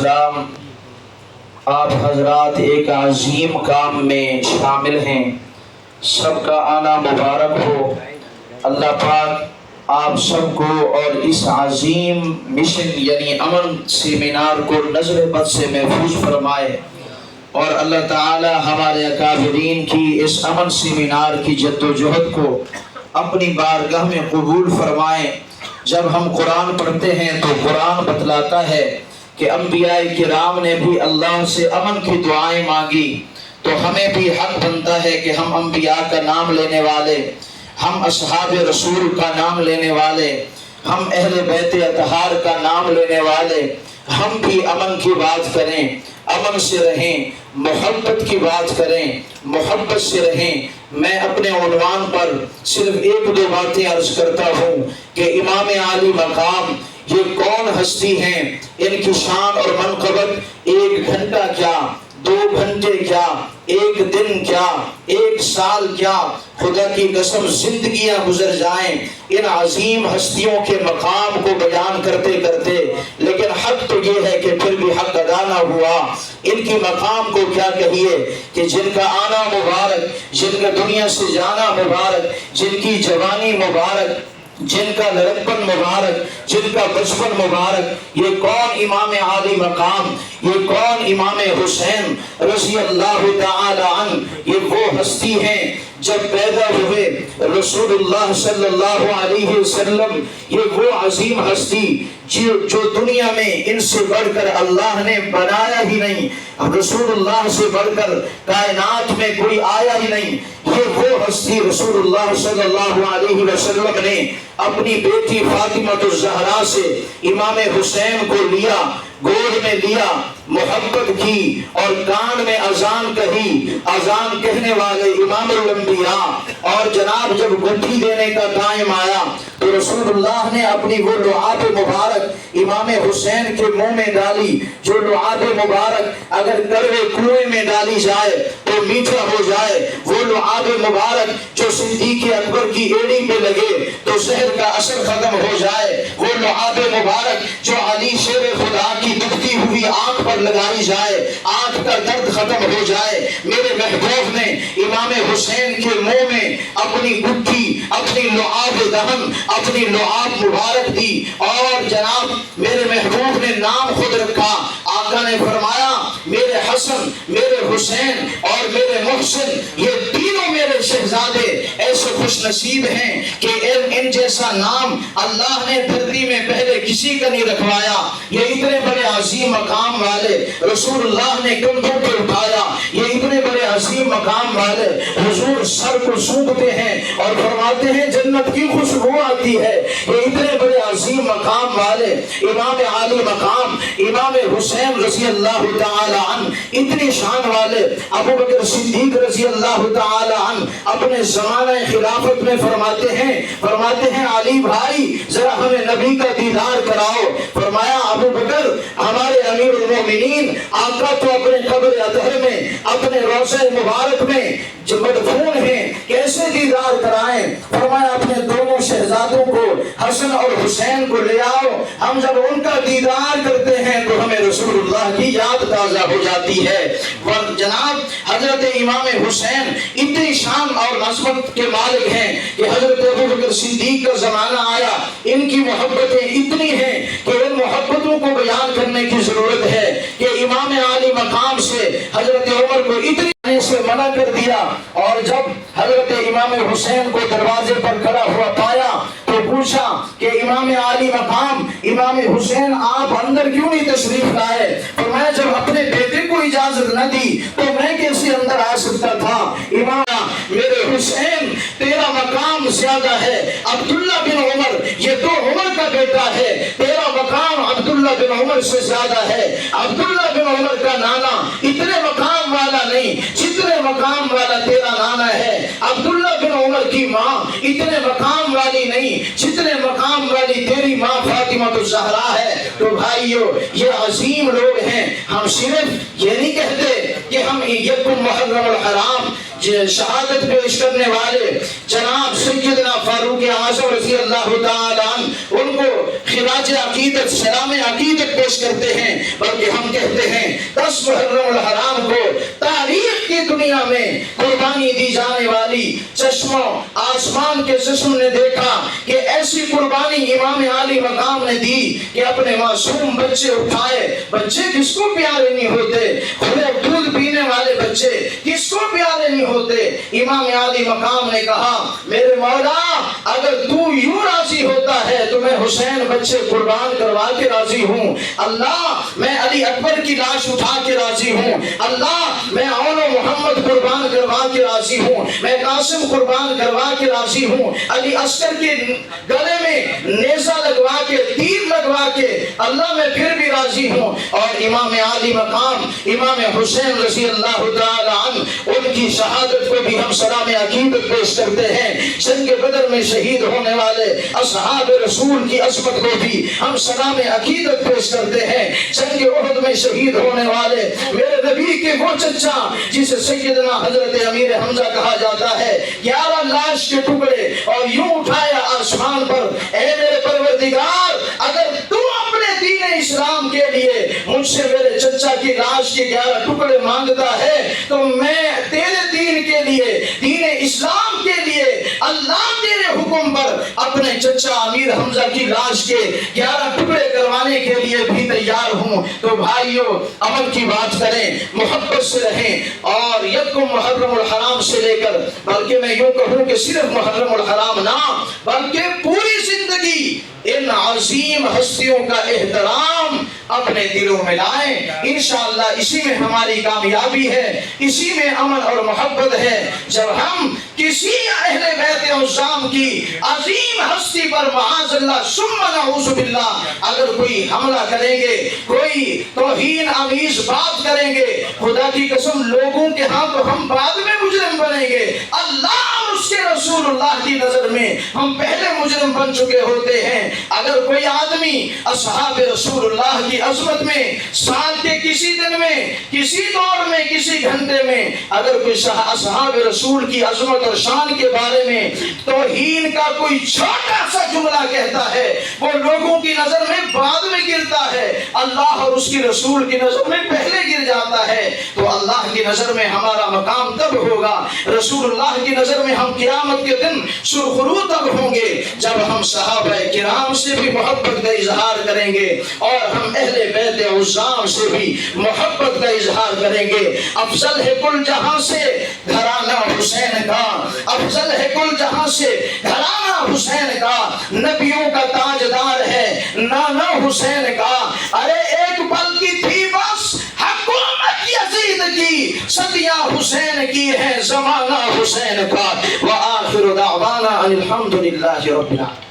السلام، آپ حضرات ایک عظیم کام میں شامل ہیں، سب کا آنا مبارک ہو۔ اللہ پاک آپ سب کو اور اس عظیم مشن یعنی امن سیمینار کو نظر بد سے محفوظ فرمائے، اور اللہ تعالی ہمارے اکابرین کی اس امن سیمینار کی جد و جہد کو اپنی بارگاہ میں قبول فرمائے۔ جب ہم قرآن پڑھتے ہیں تو قرآن بتلاتا ہے کہ انبیاء کرام نے بھی اللہ سے امن کی دعائیں مانگی، تو ہمیں بھی حق بنتا ہے کہ ہم انبیاء کا نام لینے والے، ہم اصحاب رسول کا نام لینے والے، ہم اہل بیت اطہار کا نام لینے والے، ہم بھی امن کی بات کریں، امن سے رہیں، محبت کی بات کریں، محبت سے رہیں۔ میں اپنے عنوان پر صرف ایک دو باتیں عرض کرتا ہوں کہ امام عالی مقام یہ کون ہستی ہیں، ان کی شان اور منقبت ایک گھنٹہ کیا، 2 گھنٹے کیا، 1 دن کیا، 1 سال کیا، خدا کی قسم زندگیاں گزر جائیں ان عظیم ہستیوں کے مقام کو بیان کرتے کرتے، لیکن حق تو یہ ہے کہ پھر بھی حق ادا نہ ہوا۔ ان کی مقام کو کیا کہیے کہ جن کا آنا مبارک، جن کا دنیا سے جانا مبارک، جن کی جوانی مبارک، جن کا لڑکپن مبارک، جن کا بچپن مبارک، یہ کون امام عالی مقام، یہ کون امام حسین رضی اللہ تعالی عنہ، یہ وہ ہستی ہیں جب پیدا ہوئے رسول اللہ صلی اللہ علیہ وسلم، یہ وہ عظیم ہستی جو دنیا میں ان سے بڑھ کر اللہ نے بنایا ہی نہیں، رسول اللہ سے بڑھ کر کائنات میں کوئی آیا ہی نہیں۔ یہ وہ ہستی رسول اللہ صلی اللہ علیہ وسلم نے اپنی بیٹی فاطمہ الزہرا سے امام حسین کو لیا، گود میں لیا، محبت کی اور کان میں اذان کہی، اذان کہنے والے امام الانبیاء، اور جناب جب گٹھی دینے کا ٹائم آیا تو رسول اللہ نے اپنی وہ لعاب مبارک امام حسین کے منہ میں ڈالی، جو لعاب مبارک اگر کڑوے کنویں میں ڈالی جائے تو میٹھا ہو جائے، وہ لعاب مبارک جو صدیق اکبر کی ایڑی پہ لگے تو زہر کا اثر ختم ہو جائے، وہ لعاب مبارک جو علی شیر خدا کی دکھتی ہوئی آنکھ پر لگائی جائے، آنکھ کا درد ختم ہو جائے۔ میرے محبوب نے امام حسین کے منہ میں اپنی گٹھی، اپنی لعاب دہن، اپنی لعاب مبارک دی، اور جناب میرے محبوب نے نام خود رکھا۔ آقا نے فرمایا میرے حسن، میرے حسین اور میرے محسن، یہ تینوں میرے شہزادے ایسے خوش نصیب ہیں کہ ان جیسا نام اللہ نے دھرتی میں پہلے کسی کا نہیں رکھوایا۔ یہ اتنے بڑے عظیم مقام والے رسول اللہ نے کندھوں پہ اٹھایا، یہ اتنے بڑے عظیم مقام والے حضور سر کو سونگتے ہیں اور فرماتے ہیں جنت کی خوشبو آتی ہے۔ یہ اتنے بڑے عظیم مقام والے امام عالی مقام امام حسین رضی اللہ تعالی عنہ، اتنی شان والے ابو بکر صدیق رضی اللہ تعالی عنہ اپنے زمانہ خلافت میں فرماتے ہیں علی بھائی ذرا ہمیں نبی کا دیدار کراؤ۔ فرمایا ابو بکر ہمارے امیر المومنین آقا تو اپنے قبر اطہر میں، اپنے روضہ مبارک میں جو مدفون ہیں، کیسے دیدار کرائیں؟ فرمایا اپنے دونوں شہزادوں کو حسن اور حسین کو لے آؤ، ہم جب ان کا دیدار کرتے ہیں تو ہمیں رسول اللہ کی یاد تازہ ہو جاتی ہے۔ اور جناب حضرت امام حسین اتنی شان اور عظمت کے مالک ہیں کہ حضرت ابو بکر صدیق کا زمانہ آیا، ان کی محبتیں اتنی ہیں کہ ان محبتوں کو بیان کرنے کی ضرورت ہے کہ امام عالی مقام سے حضرت عمر کو اتنی سے منع کر دیا، اور جب حضرت امام حسین کو دروازے پر کھڑا ہوا پایا تو پوچھا کہ امام عالی مقام امام حسین آپ اندر کیوں نہیں تشریف لائے؟ فرمایا جب اپنے بیٹے کو اجازت نہ دی تو میں کیسے اندر آ سکتا تھا؟ امام میرے حسین تیرا مقام زیادہ ہے، عبداللہ بن عمر یہ تو عمر کا بیٹا ہے، تیرا مقام عبداللہ بن عمر سے زیادہ ہے۔ عبداللہ بن عمر کا نانا اتنے مقام والا نہیں جتنے مقام والا تیرا نانا ہے، عبداللہ بن عمر کی ماں اتنے مقام والی نہیں جتنے مقام والی تیری ماں فاطمہ الزہرا ہے۔ تو بھائیو یہ عظیم لوگ ہیں، ہم صرف یہ نہیں کہتے کہ ہم یکم محرم الحرام شہادت پیش کرنے والے جناب سیدنا فاروق اعظم رضی اللہ تعالی عنہ ان کو خراج عقیدت سلام عقیدت پیش کرتے ہیں، بلکہ ہم کہتے ہیں 10 محرم الحرام کو تاریخ کی دنیا میں قربانی دی جانے والی چشموں آسمان کے جسم نے دیکھا کہ ایسی قربانی امام عالی مقام نے دی کہ اپنے معصوم بچے اٹھائے۔ بچے کس کو پیارے نہیں ہوتے؟ کھلے دودھ پینے والے بچے کس کو پیارے نہیں ہوتے؟ امام عالی مقام نے کہا میرے مولا اگر تو یوں راضی ہوتا ہے تو میں حسین بچے قربان کروا کے راضی ہوں، اللہ میں علی اکبر کی لاش اٹھا کے راضی ہوں، اللہ میں اون و محمد قربان کروا کے راضی ہوں، میں قاسم قربان کروا کے راضی ہوں، علی اصغر کے گلے میں نیزہ لگوا کے تیر لگوا کے اللہ میں پھر بھی راضی ہوں۔ اور امام عالی مقام امام حسین رضی اللہ تعالی عنہ ان کی شہادت کو بھی ہم سلام عقیدت پیش کرتے ہیں۔ جنگ بدر میں شہید ہونے والے اصحاب رسول کی عظمت کو بھی ہم سلام عقیدت پیش کرتے ہیں۔ جنگ احد میں شہید ہونے والے میرے نبی کے وہ چچا جسے سیدنا حضرت امیر حمزہ کہا جاتا ہے، 11 لاش کے ٹکڑے اور یوں اٹھایا آسمان پر، اے میرے پروردگار اگر تو اپنے دین اسلام کے لیے مجھ سے میرے چچا کی لاش کے 11 ٹکڑے مانگتا ہے تو میں تیرے دین کے لیے دین اسلام کے لیے اللہ تیرے حکم پر اپنے چچا امیر حمزہ کی لاش کے 11 ٹکڑے کروانے کے لیے بھی تیار ہوں۔ تو بھائیو عمل کی بات کریں، محبت سے رہیں، اور یکم محرم الحرام سے لے کر بلکہ میں یوں کہوں کہ صرف محرم الحرام نہ بلکہ پوری زندگی ان عظیم ہستیوں کا احترام اپنے دلوں میں لائیں۔ انشاءاللہ اسی میں ہماری کامیابی ہے، اسی میں امن اور محبت ہے۔ جب ہم کسی اہل بیت عظام کی عظیم ہستی پر معاذ اللہ ثم نعوذ باللہ اگر کوئی حملہ کریں گے، کوئی توہین آمیز بات کریں گے، خدا کی قسم لوگوں کے ہاں تو ہم بعد میں مجرم بنیں گے، اللہ اور اس کے رسول اللہ کی نظر میں ہم پہلے مجرم بن چکے ہوتے ہیں۔ اگر کوئی آدمی اصحاب رسول اللہ کی عظمت میں سال کے کسی دن میں کسی دور میں کسی گھنٹے میں اگر کوئی اصحاب رسول کی عظمت اور شان کے بارے میں توہین کا کوئی چھوٹا سا جملہ کہتا ہے، وہ لوگوں کی نظر میں بعد میں گرتا ہے، اللہ اور اس کی رسول کی نظر میں پہلے گر جاتا ہے، تو اللہ کی نظر میں ہمارا مقام تب ہوگا، رسول اللہ کی نظر میں ہم قیامت کے دن سرخرو تب ہوں گے جب ہم صحابہ کرام سے بھی محبت کا اظہار کریں گے اور ہم اہل بیت عظام سے بھی محبت کا اظہار کریں گے۔ افضل ہے کل جہاں سے گھرانہ حسین کا، افضل ہے کل جہاں سے گھرانہ حسین کا، نبیوں کا تاجدار ہے نانا حسین کا، ارے ایک پل کی تھی بس حکومت یزید کی، صدیاں حسین کی ہے زمانہ حسین کا۔ وآخر دعوانا ان الحمدللہ رب العالمین۔